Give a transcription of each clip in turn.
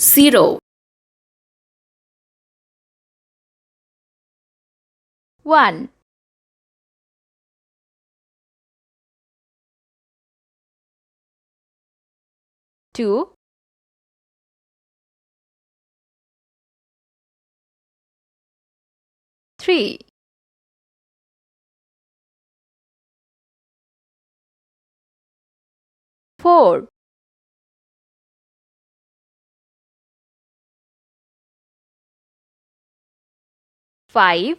0 1 2 3 4 5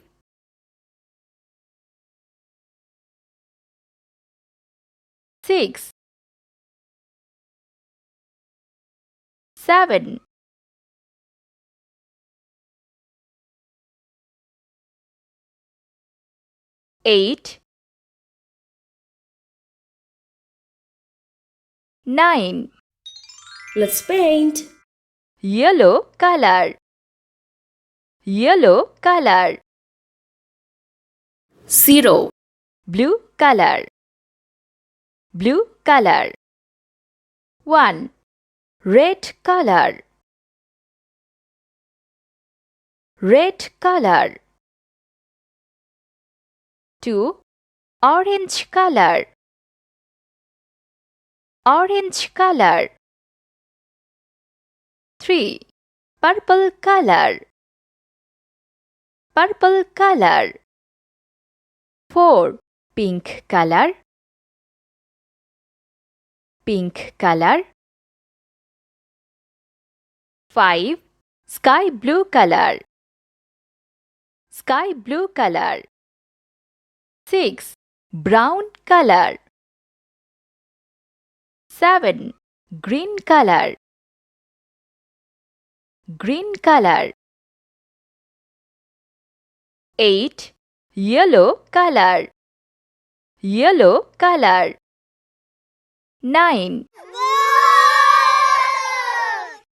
6 7 8 9 Let's paint. Yellow color. Yellow color. 0 Blue color. Blue color. 1 Red color. Red color. 2 Orange color. Orange color. 3 Purple color. Purple color. 4 Pink color. Pink color. 5 Sky blue color. Sky blue color. 6 Brown color. 7 Green color. Green color. 8 Yellow color. Yellow color. 9